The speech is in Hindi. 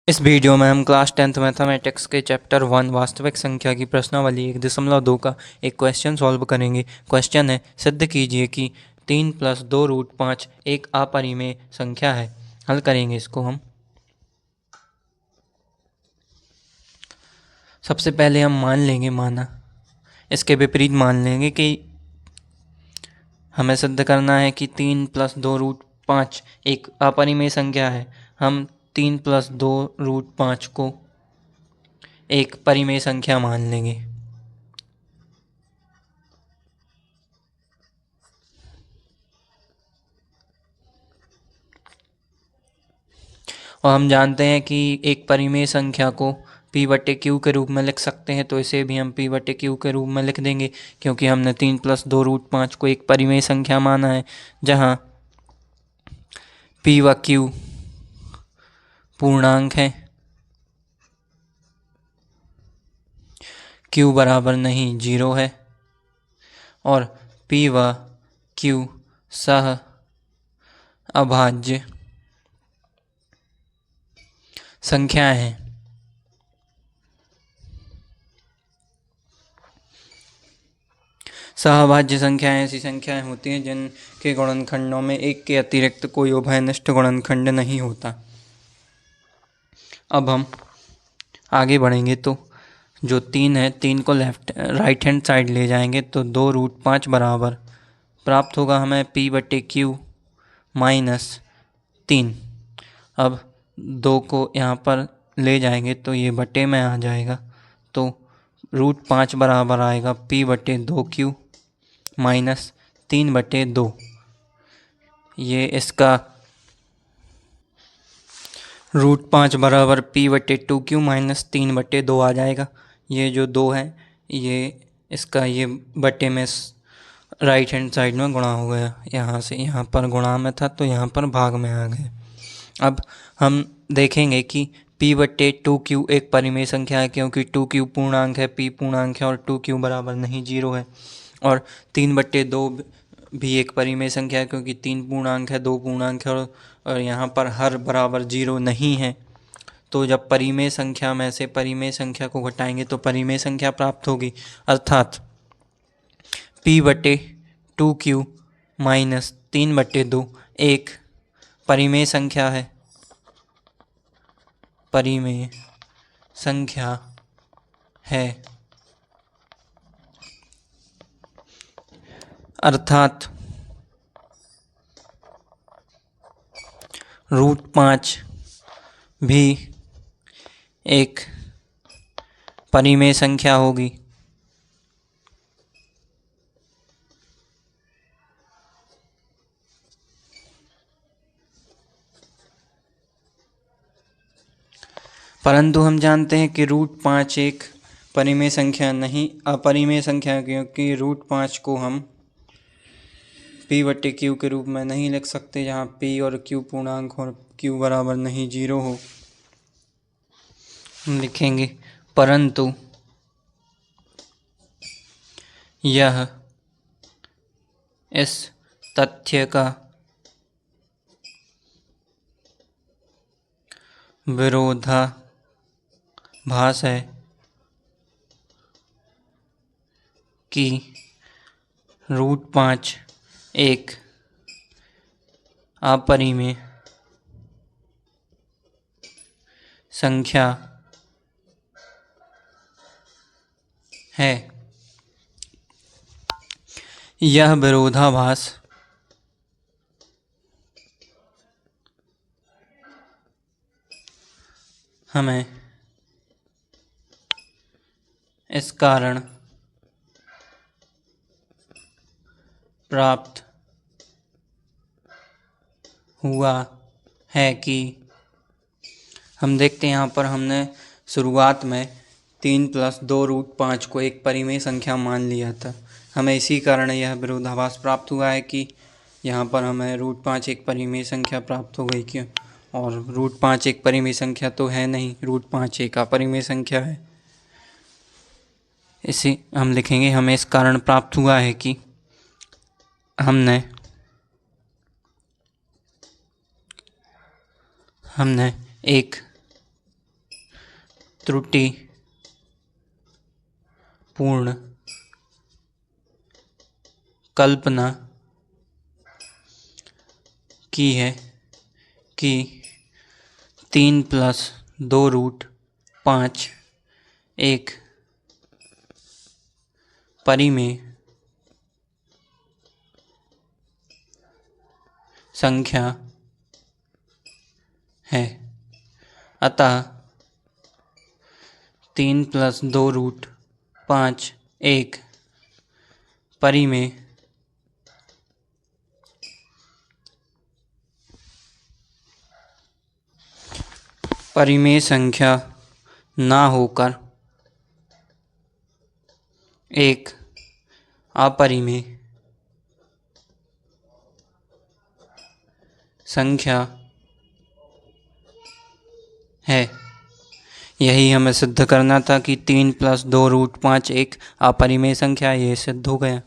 इस वीडियो में हम क्लास 10th मैथमेटिक्स के चैप्टर 1 वास्तविक संख्या की प्रश्नावली 1.2 का एक क्वेश्चन सॉल्व करेंगे। क्वेश्चन है, सिद्ध कीजिए कि 3 + 2√5 एक अपरिमेय संख्या है। हल करेंगे इसको हम। सबसे पहले हम मान लेंगे माना, इसके विपरीत मान लेंगे कि हमें सिद्ध करना है कि 3 + 2√5 एक अपरिमेय संख्या है। हम 3 + 2√5 को एक परिमेय संख्या मान लेंगे। और हम जानते हैं कि एक परिमेय संख्या को p/q के रूप में लिख सकते हैं, तो इसे भी हम p/q के रूप में लिख देंगे, क्योंकि हमने 3 + 2√5 को एक परिमेय संख्या माना है, जहां p व q पूर्णांक है, q बराबर नहीं 0 है, और p व q सह अभाज्य संख्याएं हैं। सहअभाज्य संख्याएं ऐसी संख्याएं होती हैं जिनके गुणनखंडों में एक के अतिरिक्त कोई उभयनिष्ठ गुणनखंड नहीं होता। अब हम आगे बढ़ेंगे तो जो 3 है, 3 को राइट हैंड साइड ले जाएंगे तो 2√5 बराबर प्राप्त होगा हमें p/q - 3। अब 2 को यहाँ पर ले जाएंगे तो ये बटे में आ जाएगा, तो √5 बराबर आएगा p/2q - 3/2। ये इसका √5 बराबर p/2q - 3/2 आ जाएगा। ये जो 2 है, ये इसका ये बटे में राइट हैंड साइड में गुणा हो गया, यहाँ से यहाँ पर गुणा में था तो यहाँ पर भाग में आ गया। अब हम देखेंगे कि p/2q एक परिमेय संख्या है, क्योंकि 2q पूर्णांक है, p पूर्णांक है और 2q बराबर नहीं 0 है। और 3/2 भी एक परिमेय संख्या है, क्योंकि 3 पूर्णांक है, 2 पूर्णांक है और यहाँ पर हर बराबर 0 नहीं है। तो जब परिमेय संख्या में से परिमेय संख्या को घटाएंगे तो परिमेय संख्या प्राप्त होगी, अर्थात p/2q - 3/2 एक परिमेय संख्या है। परिमेय संख्या है, अर्थात √5 भी एक परिमेय संख्या होगी। परंतु हम जानते हैं कि √5 एक परिमेय संख्या नहीं, अपरिमेय संख्या, क्योंकि √5 को हम p/q के रूप में नहीं लिख सकते, जहाँ p और q पूर्णांक हो और q बराबर नहीं 0 हो। हम लिखेंगे, परंतु यह इस तथ्य का विरोधाभास है कि √5 एक अपरिमेय संख्या है। यह विरोधाभास हमें इस कारण प्राप्त हुआ है कि हम देखते हैं यहाँ पर हमने शुरुआत में 3 + 2√5 को एक परिमेय संख्या मान लिया था। हमें इसी कारण यह विरोधाभास प्राप्त हुआ है कि यहाँ पर हमें √5 एक परिमेय संख्या प्राप्त हो गई, क्यों, और √5 एक परिमेय संख्या तो है नहीं, √5 एक अपरिमेय संख्या है। इसे हम लिखेंगे, हमें इस कारण प्राप्त हुआ है कि हमने एक त्रुटि पूर्ण कल्पना की है कि 3 + 2√5 एक परिमेय संख्या है, अतः 3 + 2√5 एक परिमेय संख्या ना होकर एक अपरिमेय संख्या है। यही हमें सिद्ध करना था कि 3 + 2√5 एक अपरिमेय संख्या है। ये सिद्ध हो गया।